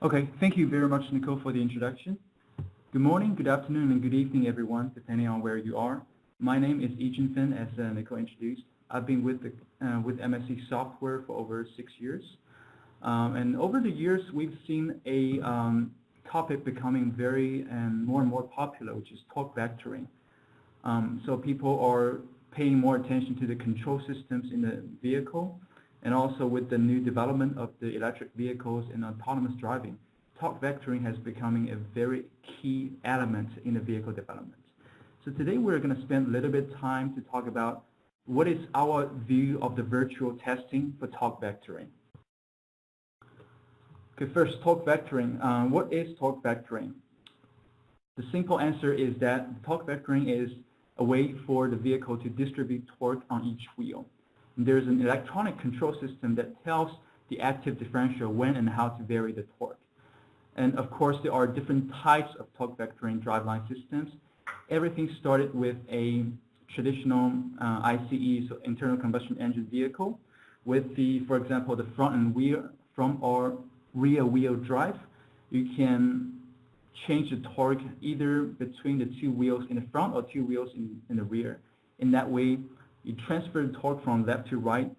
Okay, thank you very much, Nicole, for the introduction. Good morning, good afternoon, and good evening, everyone, depending on where you are. My name is Ijin Fin, as Nicole introduced. I've been with MSC Software for over 6 years. And over the years, we've seen a topic becoming very and more popular, which is torque vectoring. So people are paying more attention to the control systems in the vehicle, and also with the new development of the electric vehicles and autonomous driving, torque vectoring has becoming a very key element in the vehicle development. So today we're going to spend a little bit of time to talk about what is our view of the virtual testing for torque vectoring. Okay, first, torque vectoring. What is torque vectoring? The simple answer is that torque vectoring is a way for the vehicle to distribute torque on each wheel. There's an electronic control system that tells the active differential when and how to vary the torque. And of course, there are different types of torque vectoring driveline systems. Everything started with a traditional ICE, so internal combustion engine vehicle, with the, for example, the front or rear wheel drive. You can change the torque either between the two wheels in the front or two wheels in the rear. In that way, you transfer the torque from left to right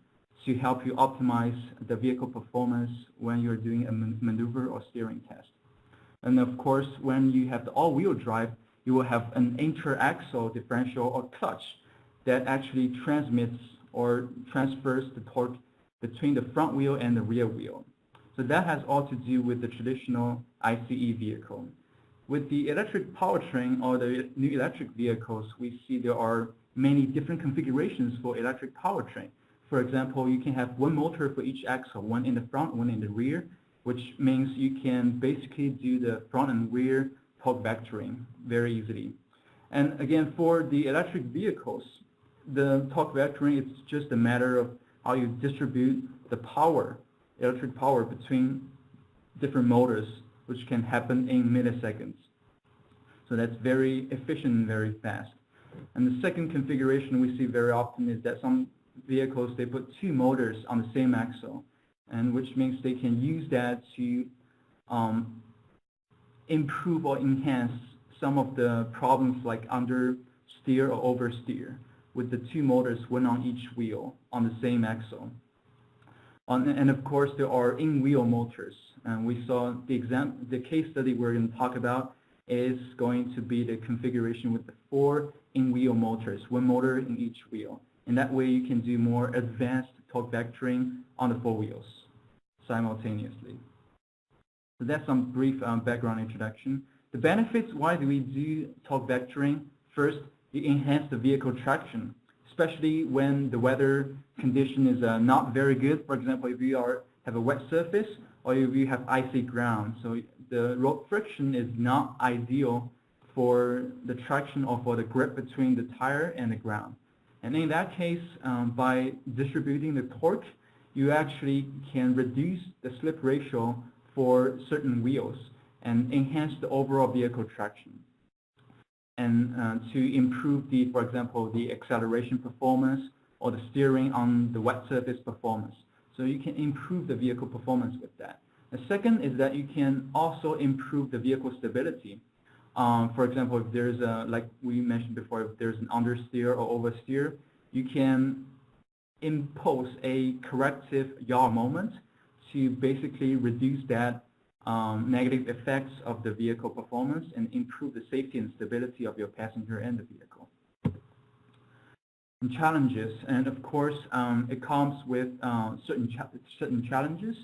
to help you optimize the vehicle performance when you're doing a maneuver or steering test. And of course, when you have the all-wheel drive, you will have an interaxle differential or clutch that actually transmits or transfers the torque between the front wheel and the rear wheel. So that has all to do with the traditional ICE vehicle. With the electric powertrain or the new electric vehicles, we see there are many different configurations for electric powertrain. For example, you can have one motor for each axle, one in the front, one in the rear, which means you can basically do the front and rear torque vectoring very easily. And again, for the electric vehicles, the torque vectoring is just a matter of how you distribute the power, electric power, between different motors, which can happen in milliseconds. So that's very efficient and very fast. And the second configuration we see very often is that some vehicles, they put two motors on the same axle, and which means they can use that to improve or enhance some of the problems like understeer or oversteer with the two motors, one on each wheel on the same axle. And of course, there are in-wheel motors. And we saw the case study we're going to talk about is going to be the configuration with the 4 in-wheel motors, one motor in each wheel. And that way you can do more advanced torque vectoring on the 4 wheels simultaneously. So that's some brief background introduction. The benefits, why do we do torque vectoring? First, you enhance the vehicle traction, especially when the weather condition is not very good. For example, if you have a wet surface or if you have icy ground. So the road friction is not ideal for the traction or for the grip between the tire and the ground. And in that case, by distributing the torque, you actually can reduce the slip ratio for certain wheels and enhance the overall vehicle traction. And to improve the, for example, the acceleration performance or the steering on the wet surface performance. So you can improve the vehicle performance with that. The second is that you can also improve the vehicle stability. For example, if there's like we mentioned before, if there's an understeer or oversteer, you can impose a corrective yaw moment to basically reduce that negative effects of the vehicle performance and improve the safety and stability of your passenger and the vehicle. And challenges, and of course, it comes with certain challenges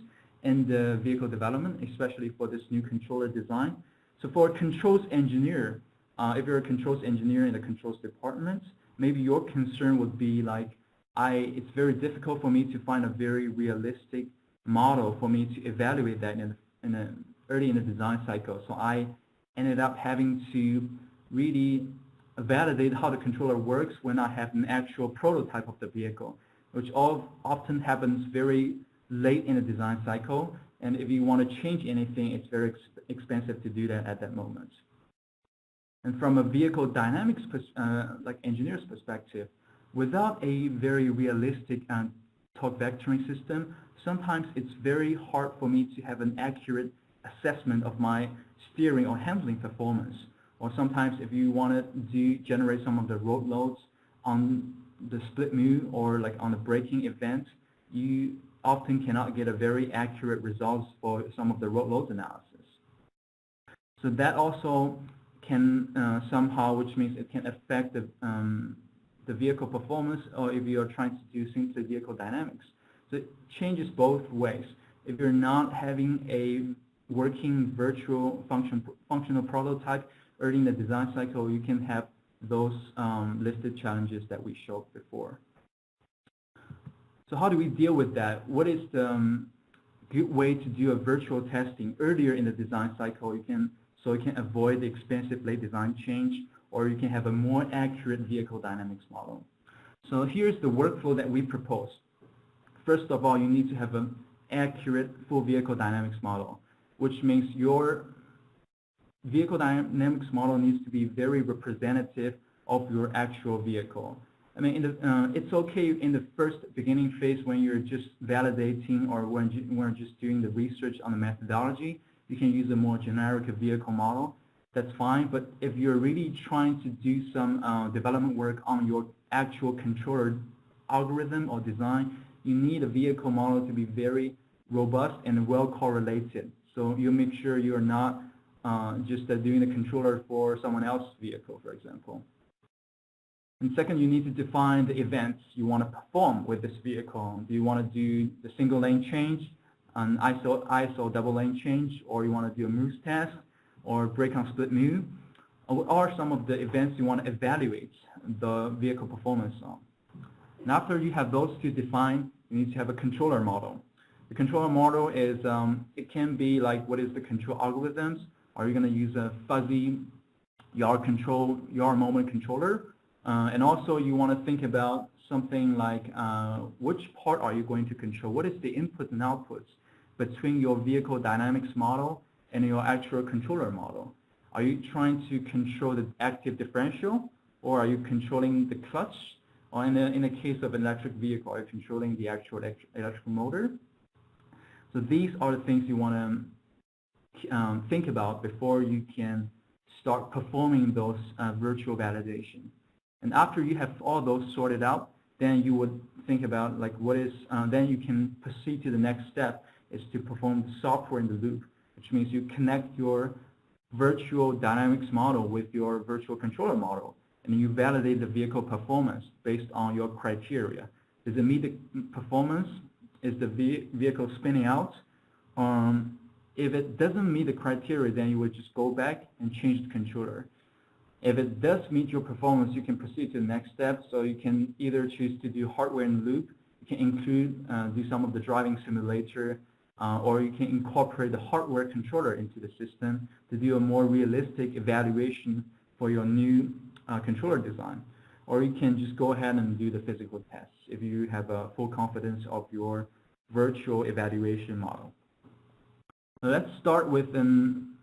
in the vehicle development, especially for this new controller design. So for a controls engineer, if you're a controls engineer in the controls department, maybe your concern would be like, it's very difficult for me to find a very realistic model for me to evaluate that early in the design cycle. So I ended up having to really validate how the controller works when I have an actual prototype of the vehicle, which often happens very late in the design cycle. And if you want to change anything, it's very expensive to do that at that moment. And from a vehicle dynamics, like engineer's perspective, without a very realistic torque vectoring system, sometimes it's very hard for me to have an accurate assessment of my steering or handling performance. Or sometimes if you want to generate some of the road loads on the split move or like on the braking event, you often cannot get a very accurate results for some of the road loads analysis. So that also can somehow, which means it can affect the vehicle performance, or if you are trying to do simply vehicle dynamics. So it changes both ways. If you're not having a working virtual functional prototype early in the design cycle, you can have those listed challenges that we showed before. So how do we deal with that? What is the good way to do a virtual testing earlier in the design cycle? So you can avoid the expensive late design change, or you can have a more accurate vehicle dynamics model. So here's the workflow that we propose. First of all, you need to have an accurate full vehicle dynamics model, which means your vehicle dynamics model needs to be very representative of your actual vehicle. I mean, it's okay in the first beginning phase when you're just validating or when you're just doing the research on the methodology. You can use a more generic vehicle model. That's fine. But if you're really trying to do some development work on your actual controller algorithm or design, you need a vehicle model to be very robust and well correlated. So you make sure you're not just doing the controller for someone else's vehicle, for example. And second, you need to define the events you want to perform with this vehicle. Do you want to do the single lane change, an ISO double lane change, or you want to do a moves test, or brake on split move? What are some of the events you want to evaluate the vehicle performance on? And after you have those two defined, you need to have a controller model. The controller model is, it can be like, what is the control algorithms? Are you going to use a fuzzy yard moment controller? And also you want to think about something like which part are you going to control? What is the inputs and outputs between your vehicle dynamics model and your actual controller model? Are you trying to control the active differential, or are you controlling the clutch? Or in the case of an electric vehicle, are you controlling the actual electrical motor? So these are the things you want to think about before you can start performing those virtual validation. And after you have all those sorted out, then you would think about like what is, then you can proceed to the next step, is to perform the software in the loop, which means you connect your virtual dynamics model with your virtual controller model, and you validate the vehicle performance based on your criteria. Does it meet the performance? Is the vehicle spinning out? If it doesn't meet the criteria, then you would just go back and change the controller. If it does meet your performance, you can proceed to the next step. So you can either choose to do hardware in the loop, you can include, do some of the driving simulator, or you can incorporate the hardware controller into the system to do a more realistic evaluation for your new controller design. Or you can just go ahead and do the physical tests if you have a full confidence of your virtual evaluation model. So let's start with an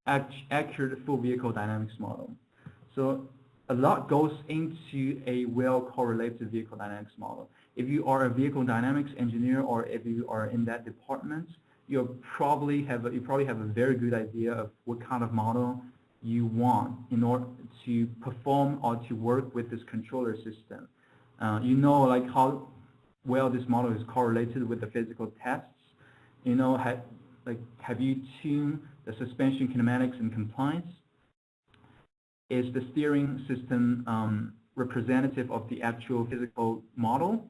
accurate full vehicle dynamics model. So a lot goes into a well-correlated vehicle dynamics model. If you are a vehicle dynamics engineer, or if you are in that department, you probably have a very good idea of what kind of model you want in order to perform or to work with this controller system. You know, like how well this model is correlated with the physical tests. You know, have you tuned the suspension kinematics and compliance? Is the steering system representative of the actual physical model?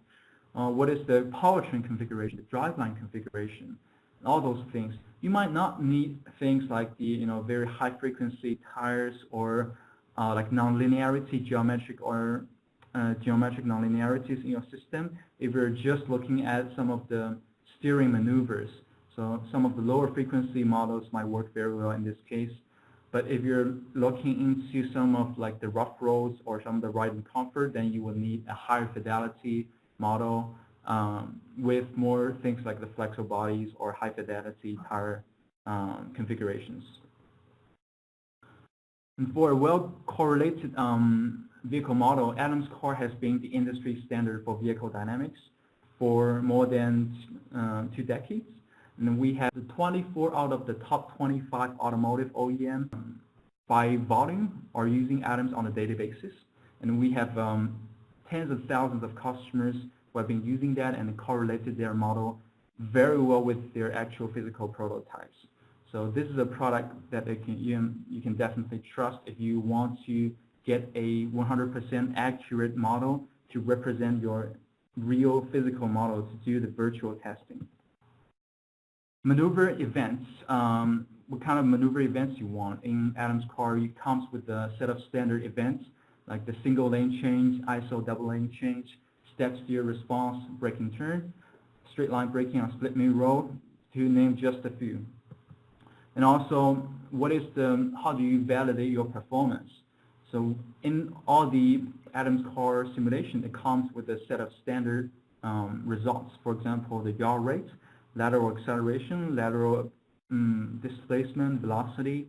What is the powertrain configuration, the driveline configuration, and all those things? You might not need things like the very high frequency tires, or like nonlinearity, geometric nonlinearities in your system if you're just looking at some of the steering maneuvers. So some of the lower frequency models might work very well in this case. But if you're looking into some of like the rough roads or some of the riding comfort, then you will need a higher fidelity model with more things like the flexible bodies or high fidelity tire configurations. And for a well-correlated vehicle model, Adams car has been the industry standard for vehicle dynamics for more than 2 decades. And we have the 24 out of the top 25 automotive OEM by volume are using Atoms on a daily basis. And we have tens of thousands of customers who have been using that and correlated their model very well with their actual physical prototypes. So this is a product that you can definitely trust if you want to get a 100% accurate model to represent your real physical model to do the virtual testing. Maneuver events. What kind of maneuver events you want? In Atoms car, it comes with a set of standard events like the single lane change, ISO double lane change, step steer response, braking turn, straight line braking on split main road, to name just a few. And also, how do you validate your performance? So in all the Atoms car simulation, it comes with a set of standard results. For example, the yaw rate, lateral acceleration, lateral displacement, velocity,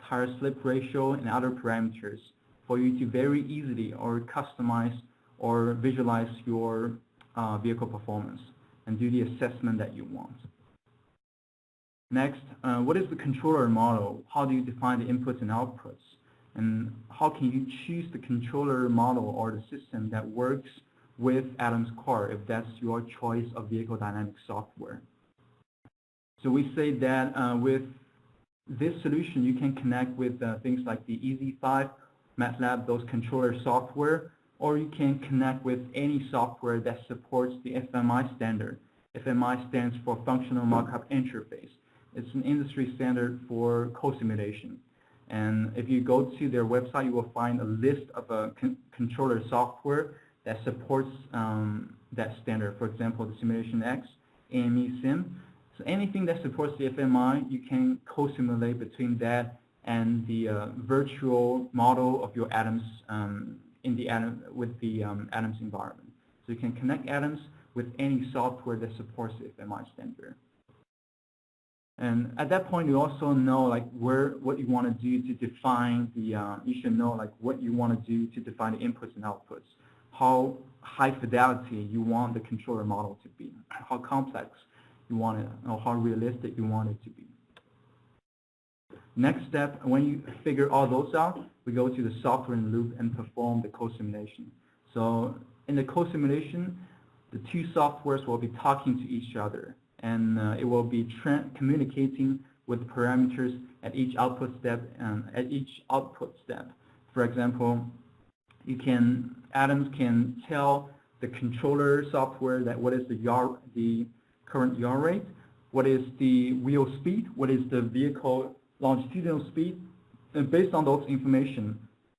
tire slip ratio, and other parameters for you to very easily or customize or visualize your vehicle performance and do the assessment that you want. Next, what is the controller model? How do you define the inputs and outputs? And how can you choose the controller model or the system that works with Atoms car if that's your choice of vehicle dynamics software? So we say that with this solution, you can connect with things like the EZ5, MATLAB, those controller software, or you can connect with any software that supports the FMI standard. FMI stands for Functional Markup Interface. It's an industry standard for cosimulation. And if you go to their website, you will find a list of controller software that supports that standard. For example, the Simulation X, AME Sim. So anything that supports the FMI, you can co-simulate between that and the virtual model of your atoms with the Atoms environment. So you can connect Atoms with any software that supports the FMI standard. And at that point, you also know like what you want to do to define the. You should know like what you want to do to define the inputs and outputs. How high fidelity you want the controller model to be. How complex you want it, or how realistic you want it to be. Next step, when you figure all those out, we go to the software in the loop and perform the co-simulation. So in the co-simulation, the two softwares will be talking to each other, and it will be communicating with parameters at each output step. For example, Atoms can tell the controller software that what is the current yaw rate, what is the wheel speed, what is the vehicle longitudinal speed, and based on those information,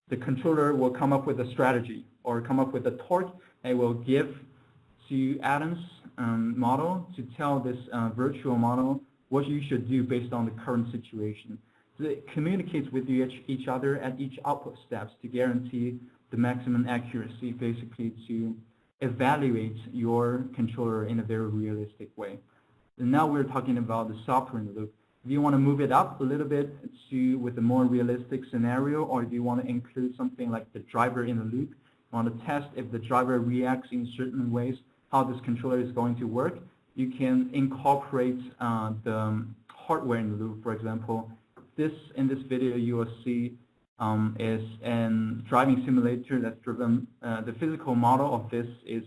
the controller will come up with a strategy or come up with a torque, and it will give to Atoms model to tell this virtual model what you should do based on the current situation. So it communicates with each other at each output steps to guarantee the maximum accuracy, basically to evaluate your controller in a very realistic way. And now we're talking about the software in the loop. If you want to move it up a little bit with a more realistic scenario, or if you want to include something like the driver in the loop, you want to test if the driver reacts in certain ways, how this controller is going to work, you can incorporate the hardware in the loop. For example, in this video you will see is a driving simulator that's driven, the physical model of this is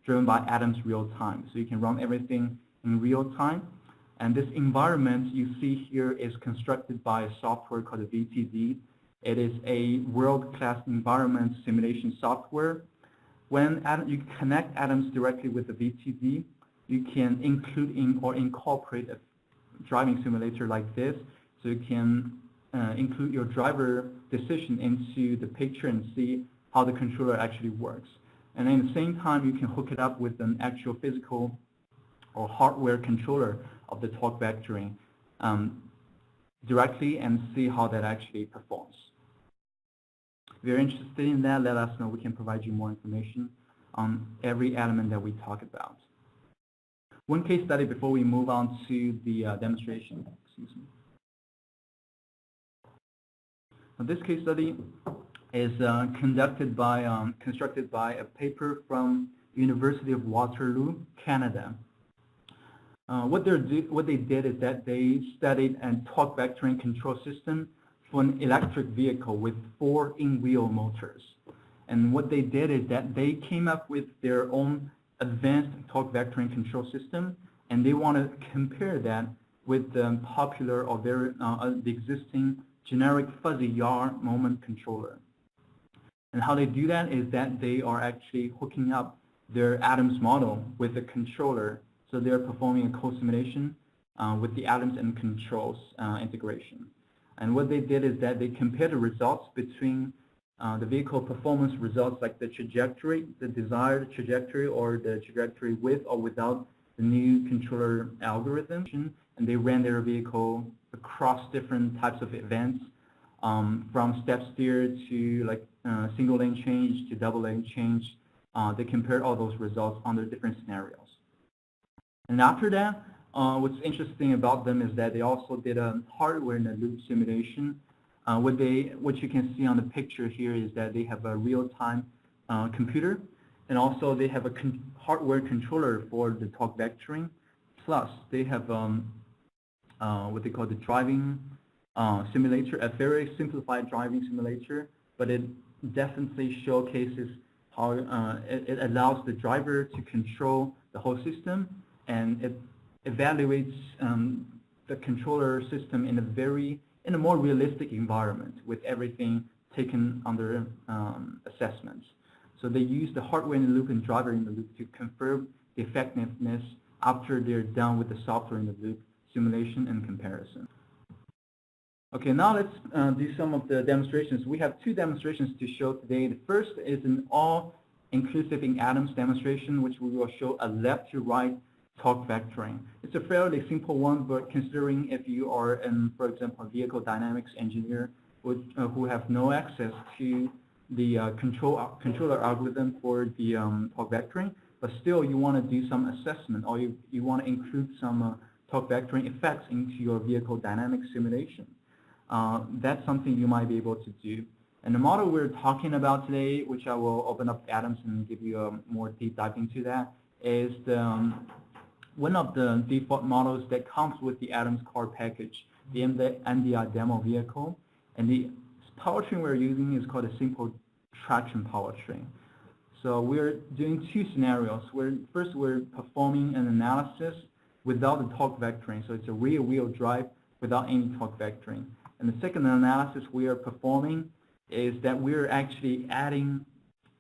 driven by Atoms real time. So you can run everything in real time. And this environment you see here is constructed by a software called the VTD. It is a world-class environment simulation software. When you connect Atoms directly with the VTD, you can include or incorporate a driving simulator like this. So you can include your driver decision into the picture and see how the controller actually works. And at the same time, you can hook it up with an actual physical or hardware controller of the torque vectoring directly and see how that actually performs. If you're interested in that, let us know. We can provide you more information on every element that we talk about. One case study before we move on to the demonstration. Excuse me. Now, this case study is constructed by a paper from University of Waterloo, Canada. What they did is that they studied a torque vectoring control system for an electric vehicle with 4 in-wheel motors. And what they did is that they came up with their own advanced torque vectoring control system, and they want to compare that with the popular or the existing generic fuzzy yaw moment controller. And how they do that is that they are actually hooking up their Adams model with the controller. So they're performing a cosimulation with the Adams and controls integration. And what they did is that they compared the results between the vehicle performance results, like the trajectory, the desired trajectory, or the trajectory with or without the new controller algorithm. And they ran their vehicle across different types of events, from step steer to like single lane change to double lane change. They compared all those results under different scenarios. And after that, what's interesting about them is that they also did a hardware in the loop simulation. What you can see on the picture here is that they have a real-time computer, and also they have a hardware controller for the torque vectoring. Plus, they have what they call the driving simulator, a very simplified driving simulator, but it definitely showcases how it allows the driver to control the whole system, and it evaluates the controller system in a more realistic environment with everything taken under assessments. So they use the hardware in the loop and driver in the loop to confirm the effectiveness after they're done with the software in the loop simulation and comparison. Okay, now let's do some of the demonstrations. We have 2 demonstrations to show today. The first is an all-inclusive in Adams demonstration, which we will show a left-to-right torque vectoring. It's a fairly simple one, but considering if you are, for example, a vehicle dynamics engineer who have no access to the controller algorithm for the torque vectoring, but still you want to do some assessment, or you want to include some torque vectoring effects into your vehicle dynamics simulation. That's something you might be able to do. And the model we're talking about today, which I will open up Adams and give you a more deep dive into that, is one of the default models that comes with the Adams car package, the NVR demo vehicle. And the powertrain we're using is called a simple traction powertrain. So we're doing 2 scenarios. First, we're performing an analysis without the torque vectoring. So it's a rear-wheel drive without any torque vectoring. And the second analysis we are performing is that we're actually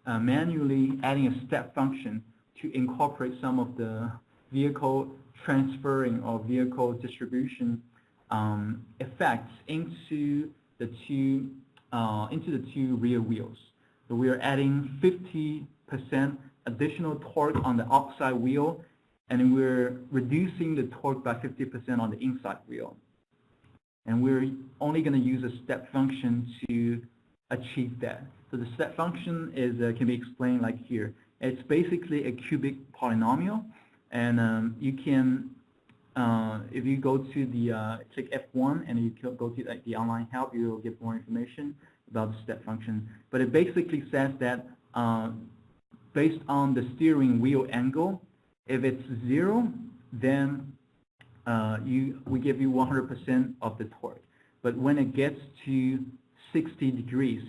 manually adding a step function to incorporate some of the vehicle transferring or vehicle distribution effects into the two rear wheels. So we are adding 50% additional torque on the outside wheel, and we're reducing the torque by 50% on the inside wheel. And we're only going to use a step function to achieve that. So the step function is can be explained like here. It's basically a cubic polynomial, and you can, if you go to the click F1 and you go to the online help, you will get more information about the step function. But it basically says that based on the steering wheel angle, if it's 0, then we give you 100% of the torque. But when it gets to 60 degrees,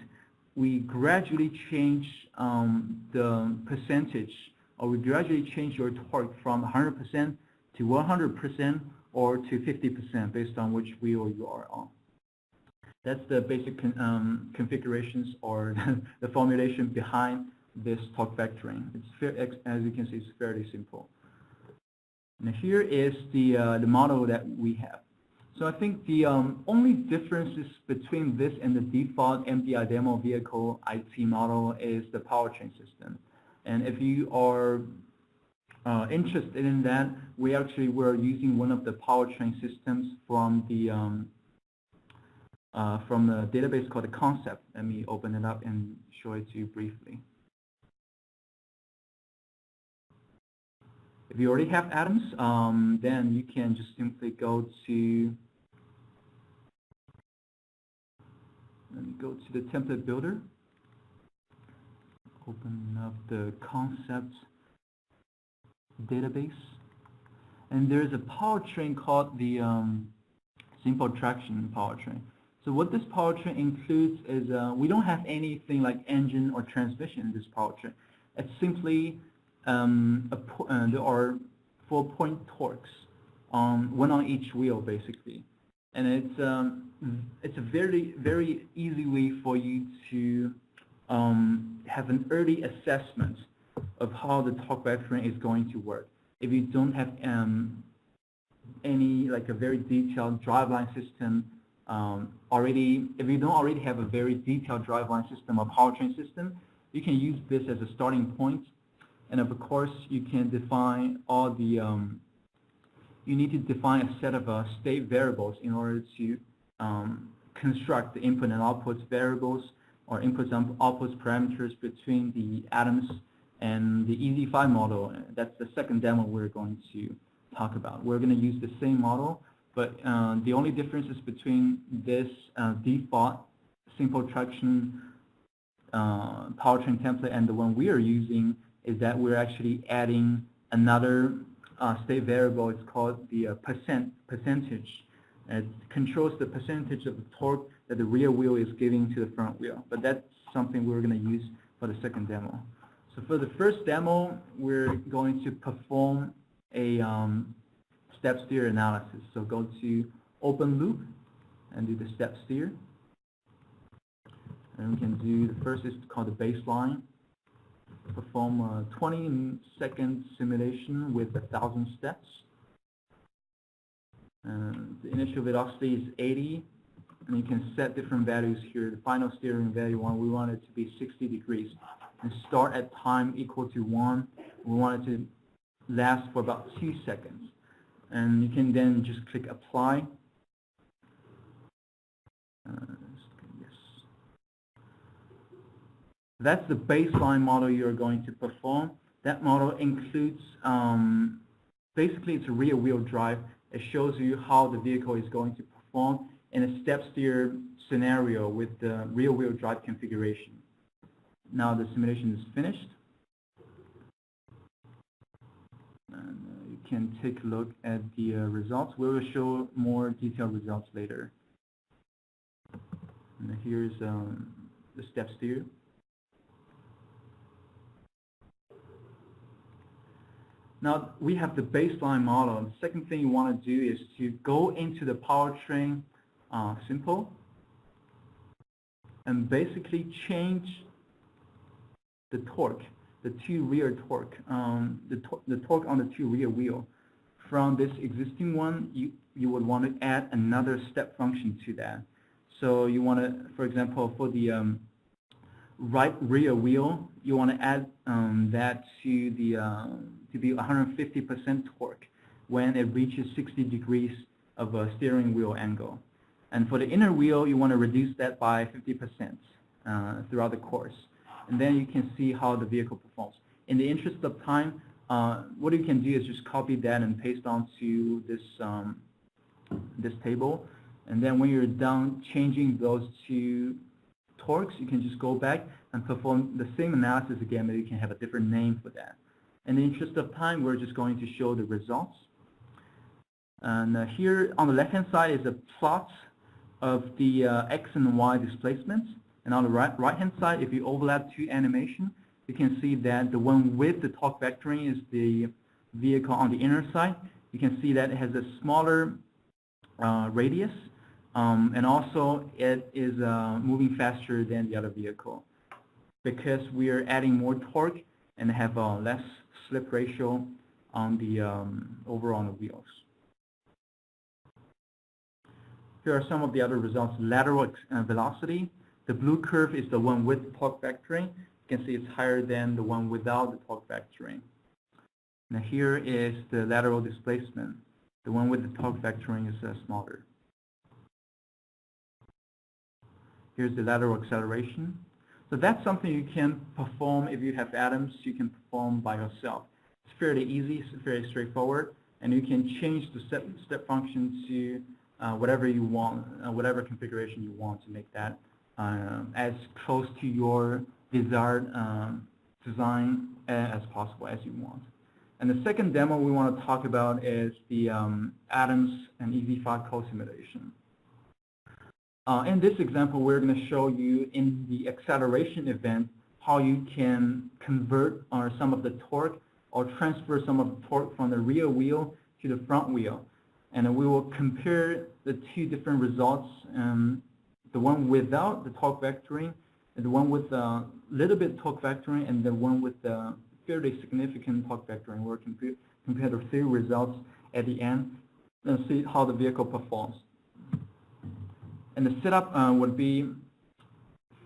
we gradually change the percentage, or we gradually change your torque from 100% to 100% or to 50% based on which wheel you are on. That's the basic configurations or the formulation behind this torque vectoring. It's as you can see, it's fairly simple. And here is the model that we have. So I think the only differences between this and the default NVR demo vehicle IT model is the powertrain system. And if you are interested in that, we actually were using one of the powertrain systems from the database called the Concept. Let me open it up and show it to you briefly. If you already have Adams, then you can just simply go to, let me go to the template builder, open up the Concept database, And there's a powertrain called the simple traction powertrain. So what this powertrain includes is we don't have anything like engine or transmission in this powertrain. It's simply there are 4-point torques, one on each wheel basically, and it's a very easy way for you to have an early assessment of how the torque vectoring is going to work. If you don't have any like a very detailed driveline system if you don't already have a very detailed driveline system or powertrain system, you can use this as a starting point. And of course, you can define all the you need to define a set of state variables in order to construct the input and output variables or inputs and outputs parameters between the atoms and the EZ5 model. That's the second demo we're going to talk about. We're going to use the same model, but the only differences between this default simple traction powertrain template and the one we are using is that we're actually adding another state variable. It's called the percentage. It controls the percentage of the torque that the rear wheel is giving to the front wheel. But that's something we're going to use for the second demo. So for the first demo, we're going to perform a step steer analysis. So go to open loop and do the step steer. And we can do the first is called the baseline. Perform a 20-second simulation with 1,000 steps. And the initial velocity is 80, and you can set different values here. The final steering value we want it to be 60 degrees. And start at time equal to 1. We want it to last for about 2 seconds. And you can then just click apply. Yes. That's the baseline model you're going to perform. That model includes, basically it's a rear wheel drive. It shows you how the vehicle is going to perform in a step steer scenario with the rear wheel drive configuration. Now the simulation is finished. And you can take a look at the results. We will show more detailed results later. And here's the step steer. Now we have the baseline model. The second thing you want to do is to go into the powertrain simple and basically change the torque, the two rear torque, the torque on the two rear wheel. From this existing one, you would want to add another step function to that. So you want to, for example, for the right rear wheel, you want to add that to the to be 150% torque when it reaches 60 degrees of a steering wheel angle. And for the inner wheel, you want to reduce that by 50% throughout the course. And then you can see how the vehicle performs. In the interest of time, what you can do is just copy that and paste onto this this table. And then when you're done changing those two torques, you can just go back and perform the same analysis again, but you can have a different name for that. In the interest of time, we're just going to show the results. And here on the left-hand side is a plot of the X and Y displacements. And on the right-hand side, if you overlap two animation, you can see that the one with the torque vectoring is the vehicle on the inner side. You can see that it has a smaller radius, and also it is moving faster than the other vehicle because we are adding more torque and have a less slip ratio on the overall on the wheels. Here are some of the other results. Lateral velocity. The blue curve is the one with torque vectoring. You can see it's higher than the one without the torque vectoring. Now here is the lateral displacement. The one with the torque vectoring is smaller. Here's the lateral acceleration. So that's something you can perform if you have atoms. You can perform by yourself. It's fairly easy. It's very straightforward, and you can change the step function to whatever you want, whatever configuration you want to make that as close to your desired design as possible as you want. And the second demo we want to talk about is the atoms and EV5 cosimulation. In this example, we're going to show you in the acceleration event how you can convert some of the torque or transfer some of the torque from the rear wheel to the front wheel. And we will compare the two different results, the one without the torque vectoring, and the one with a little bit torque vectoring, and the one with the fairly significant torque vectoring. We'll compare the three results at the end and see how the vehicle performs. And the setup would be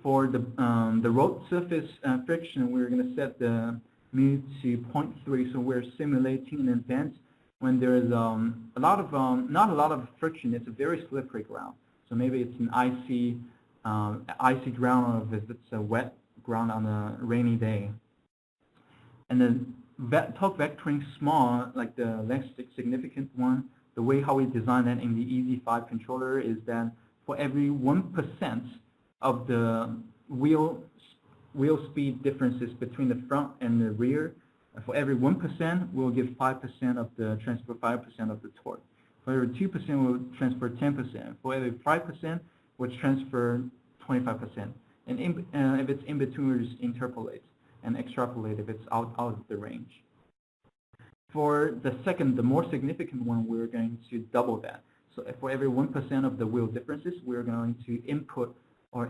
for the road surface friction, we're going to set the mu to 0.3, so we're simulating an event when there is not a lot of friction. It's a very slippery ground. So maybe it's an icy ground, or if it's a wet ground on a rainy day. And the torque vectoring small, like the less significant one, the way how we design that in the EZ5 controller is that for every 1% of the wheel speed differences between the front and the rear, for every 1%, we'll give 5% of the transfer 5% of the torque. For every 2%, we'll transfer 10%. For every 5%, we'll transfer 25%. And if it's in between, we'll just interpolate and extrapolate if it's out of the range. For the second, the more significant one, we're going to double that. So for every 1% of the wheel differences, we're going to input or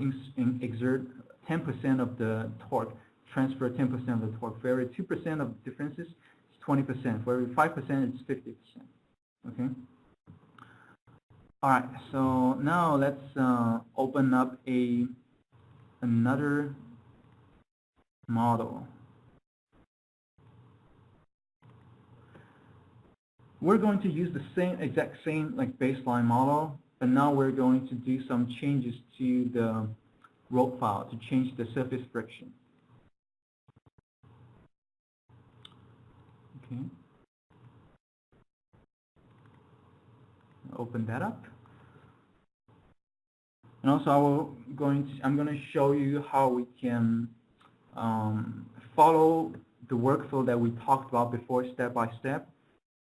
exert 10% of the torque, transfer 10% of the torque. For every 2% of differences, it's 20%. For every 5%, it's 50%. Okay. All right. So now let's open up another model. We're going to use the exact same like baseline model, but now we're going to do some changes to the road file to change the surface friction. Okay. Open that up. And also I'm going to show you how we can follow the workflow that we talked about before, step by step.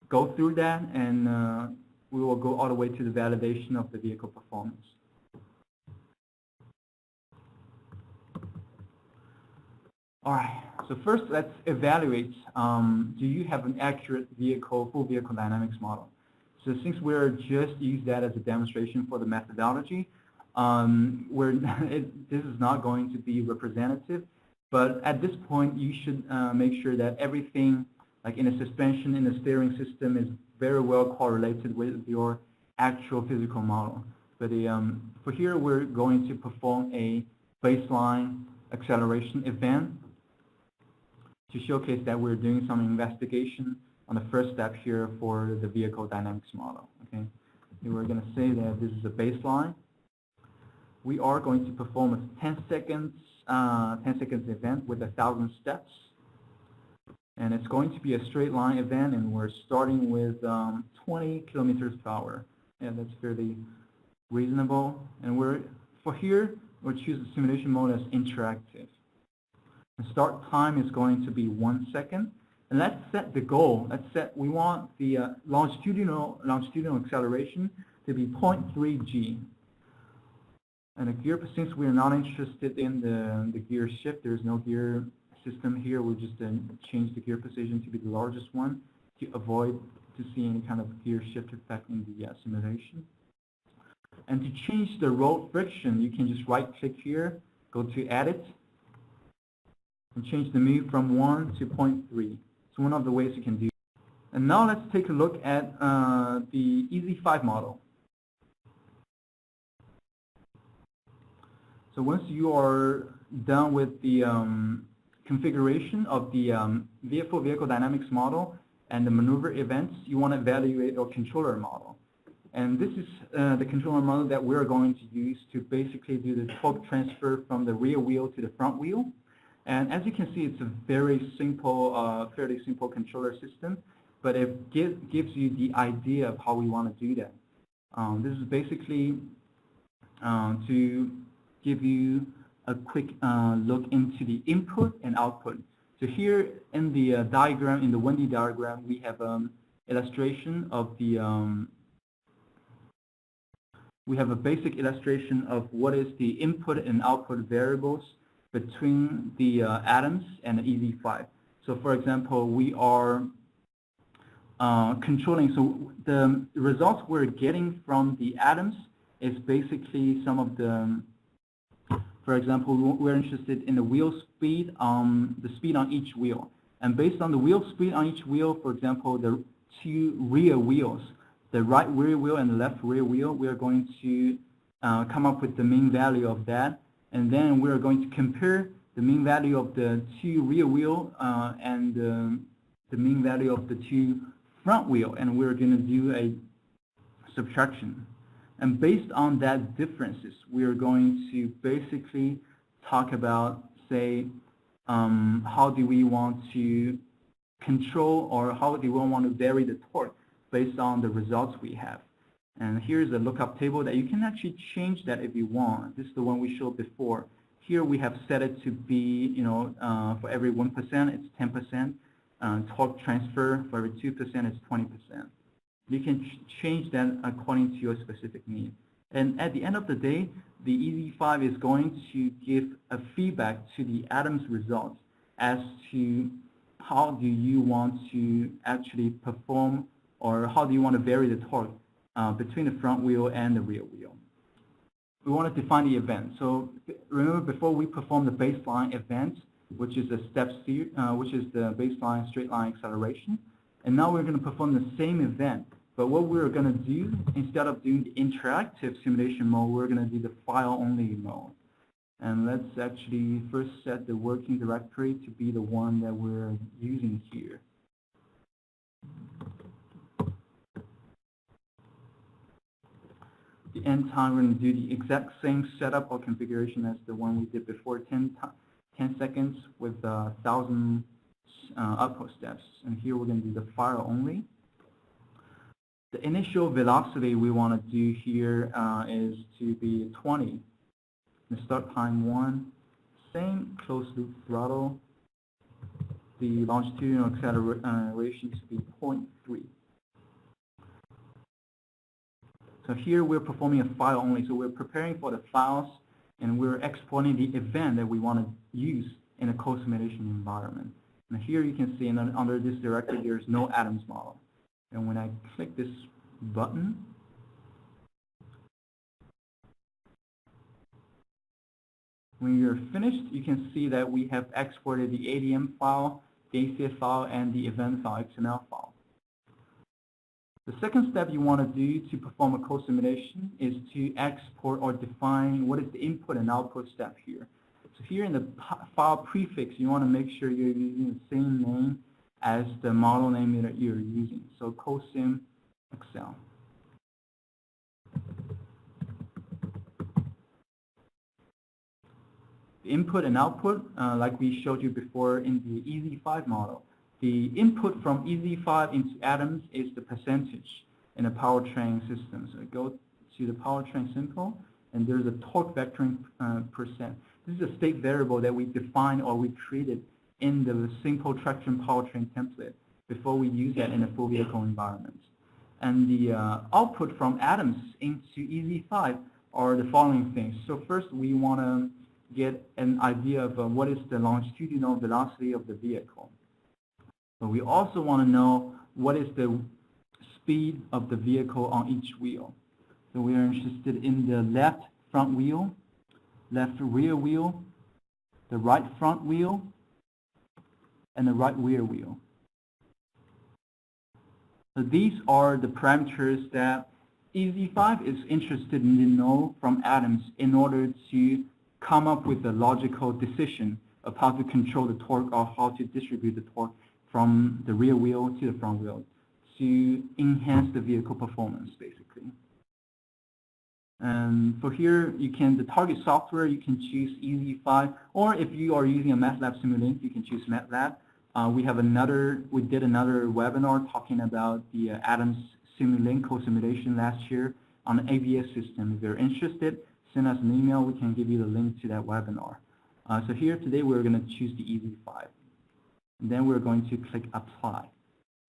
Go through that, and we will go all the way to the validation of the vehicle performance. All right, so first let's evaluate, do you have an accurate full vehicle dynamics model? So since we're just use that as a demonstration for the methodology, this is not going to be representative, but at this point you should make sure that everything like in the suspension, in the steering system is very well correlated with your actual physical model. But for here, we're going to perform a baseline acceleration event to showcase that we're doing some investigation on the first step here for the vehicle dynamics model. Okay, and we're going to say that this is a baseline. We are going to perform a 10 seconds event with 1,000 steps. And it's going to be a straight line event, and we're starting with 20 kilometers per hour. Yeah, that's fairly reasonable. And for here, we'll choose the simulation mode as interactive. The start time is going to be 1 second. And let's set the goal. We want the longitudinal acceleration to be 0.3 g. And the gear, since we're not interested in the gear shift, there's no gear system here. We'll just change the gear position to be the largest one to avoid to see any kind of gear shift effect in the simulation. And to change the road friction, you can just right click here, go to edit, and change the mu from 1 to 0.3. It's one of the ways you can do it. And now let's take a look at the EZ5 model. So once you are done with the configuration of the vehicle dynamics model and the maneuver events, you want to evaluate your controller model. And this is the controller model that we're going to use to basically do the torque transfer from the rear wheel to the front wheel. And as you can see, it's a very simple, fairly simple controller system, but it gives you the idea of how we want to do that. This is basically to give you a quick look into the input and output. So here in the diagram, in the 1D diagram, we have illustration of the we have a basic illustration of what is the input and output variables between the atoms and the EZ5. So for example, we are controlling, so the results we're getting from the atoms is basically some of the, for example, we're interested in the wheel speed, the speed on each wheel. And based on the wheel speed on each wheel, for example, the two rear wheels, the right rear wheel and the left rear wheel, we are going to come up with the mean value of that. And then we are going to compare the mean value of the two rear wheel and the mean value of the two front wheel. And we're going to do a subtraction. And based on that differences, we are going to basically talk about, say, how do we want to control or how do we want to vary the torque based on the results we have. And here's a lookup table that you can actually change that if you want. This is the one we showed before. Here we have set it to be, for every 1% it's 10%. Torque transfer for every 2% is 20%. You can change that according to your specific need. And at the end of the day, the EZ5 is going to give a feedback to the atoms results as to how do you want to actually perform, or how do you want to vary the torque between the front wheel and the rear wheel. We want to define the event. So remember, before we perform the baseline event, which is a step C, which is the baseline straight line acceleration. And now we're going to perform the same event. But what we're going to do, instead of doing the interactive simulation mode, we're going to do the file-only mode. And let's actually first set the working directory to be the one that we're using here. The end time, we're going to do the exact same setup or configuration as the one we did before, 10 seconds with 1,000 output steps. And here we're going to do the file only. The initial velocity we want to do here is to be 20. The start time 1, same closed loop throttle. The longitudinal acceleration to be 0.3. So here we're performing a file only. So we're preparing for the files and we're exporting the event that we want to use in a co-simulation environment. And here you can see under this directory there's no atoms model. And when I click this button, when you're finished, you can see that we have exported the ADM file, the ACF file, and the event file, XML file. The second step you want to do to perform a co-simulation is to export or define what is the input and output step here. So here in the file prefix, you want to make sure you're using the same name as the model name that you're using. So Cosim Excel. The input and output, like we showed you before in the EZ5 model. The input from EZ5 into atoms is the percentage in a powertrain system. So go to the powertrain simple, and there's a torque vectoring percent. This is a state variable that we defined or we created in the simple traction powertrain template before we use that in a full vehicle environment. And the output from atoms into EZ5 are the following things. So first we want to get an idea of what is the longitudinal velocity of the vehicle. But we also want to know what is the speed of the vehicle on each wheel. So we are interested in the left front wheel, left rear wheel, the right front wheel, and the right rear wheel. So these are the parameters that EZ5 is interested in to know from atoms in order to come up with a logical decision of how to control the torque or how to distribute the torque from the rear wheel to the front wheel to enhance the vehicle performance, basically. And for here, you can, the target software, you can choose EZ5, or if you are using a MATLAB Simulink, you can choose MATLAB. We did another webinar talking about the Atoms Simulink co-simulation last year on the ABS system. If you're interested, send us an email. We can give you the link to that webinar. So here today, we're going to choose the EZ5. And then we're going to click Apply.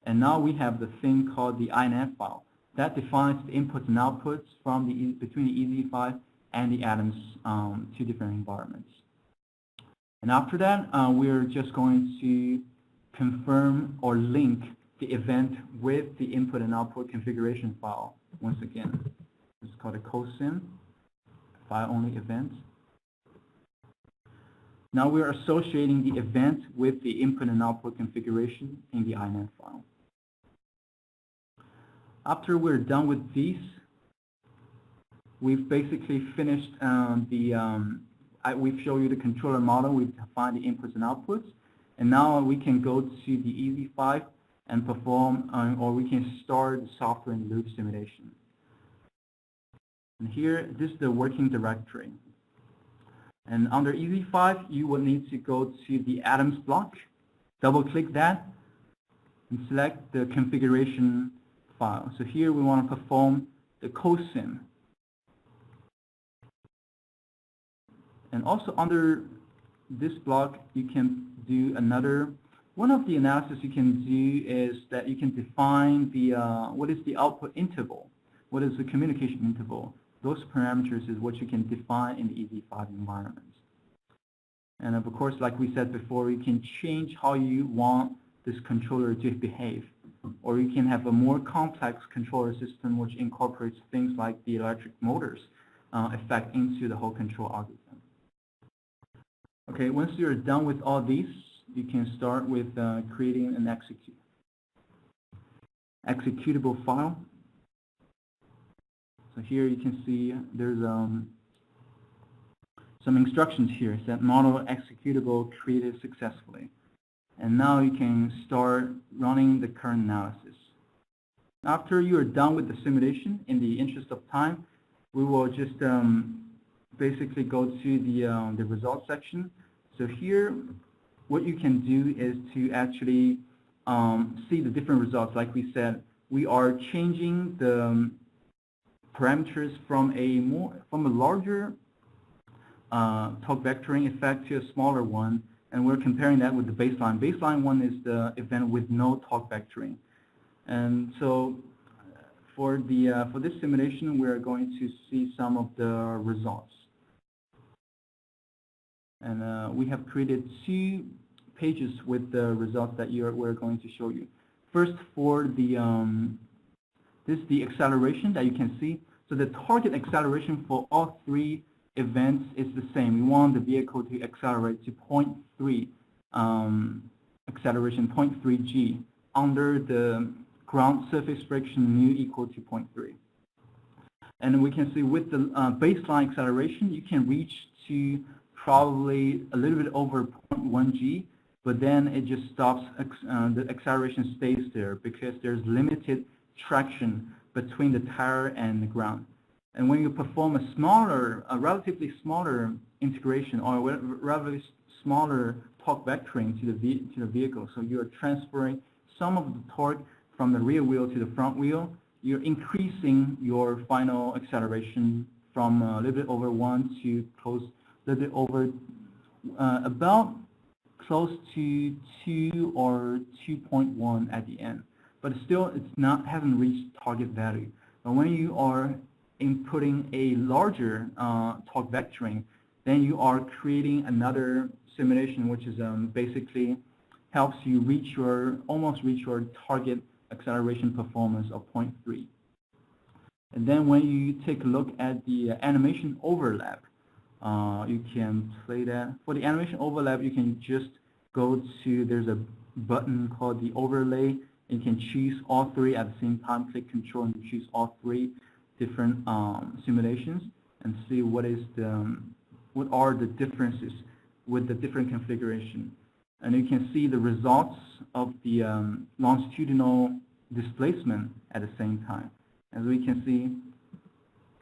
And now we have the thing called the INF file. That defines the inputs and outputs from between the EZ5 and the Atoms two different environments. And after that, we're just going to confirm or link the event with the input and output configuration file. Once again, it's called a cosim, file only event. Now we're associating the event with the input and output configuration in the INF file. After we're done with these, we've basically finished we've shown you the controller model, we've defined the inputs and outputs, and now we can go to the EZ5 and perform, or we can start the software in loop simulation. And here, this is the working directory. And under EZ5, you will need to go to the Atoms block, double-click that, and select the configuration file. So here we want to perform the cosim. And also under this block, you can do one of the analysis you can do is that you can define the, what is the output interval, what is the communication interval. Those parameters is what you can define in the EZ5 environment. And of course, like we said before, you can change how you want this controller to behave. Or you can have a more complex controller system which incorporates things like the electric motors effect into the whole control algorithm. Okay, once you're done with all these, you can start with creating an executable file. So here you can see there's some instructions here. It said model executable created successfully. And now you can start running the current analysis. After you are done with the simulation, in the interest of time, we will just basically go to the results section. So here, what you can do is to actually see the different results. Like we said, we are changing the parameters from a larger talk vectoring effect to a smaller one, and we're comparing that with the baseline. Baseline one is the event with no talk vectoring. And so for this simulation, we're going to see some of the results. And we have created 2 pages with the results that we're going to show you. First, for this is the acceleration that you can see. So the target acceleration for all 3 events is the same. We want the vehicle to accelerate to 0.3 acceleration, 0.3 g, under the ground surface friction mu equal to 0.3. And we can see with the baseline acceleration, you can reach to probably a little bit over 0.1 g, but then it just stops, the acceleration stays there because there's limited traction between the tire and the ground. And when you perform a relatively smaller integration or a relatively smaller torque vectoring to the vehicle, so you are transferring some of the torque from the rear wheel to the front wheel, you're increasing your final acceleration from a little bit over 1 to close, a little bit over, about close to 2 or 2.1 at the end. But still, hasn't reached target value. But when you are inputting a larger torque vectoring, then you are creating another simulation which is basically helps you almost reach your target acceleration performance of 0.3. And then when you take a look at the animation overlap, you can play that. For the animation overlap, you can just go to, there's a button called the overlay. You can choose all 3 at the same time, click control and choose all 3 different simulations and see what are the differences with the different configuration. And you can see the results of the longitudinal displacement at the same time. As we can see,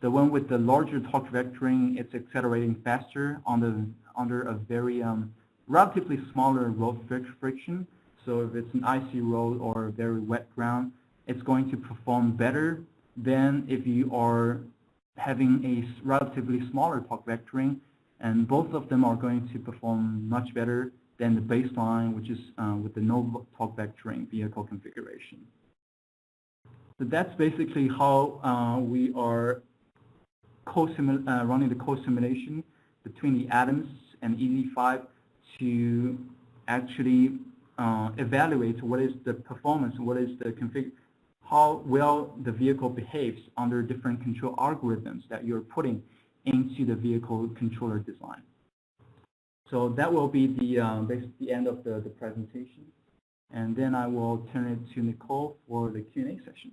the one with the larger torque vectoring, it's accelerating faster under a very relatively smaller road friction. So if it's an icy road or a very wet ground, it's going to perform better than if you are having a relatively smaller torque vectoring, and both of them are going to perform much better then the baseline, which is with the no torque vectoring vehicle configuration. So that's basically how we are running the co-simulation between the Adams and EZ5 to actually evaluate what is the performance, what is the how well the vehicle behaves under different control algorithms that you're putting into the vehicle controller design. So that will be the end of the presentation. And then I will turn it to Nicole for the Q&A session.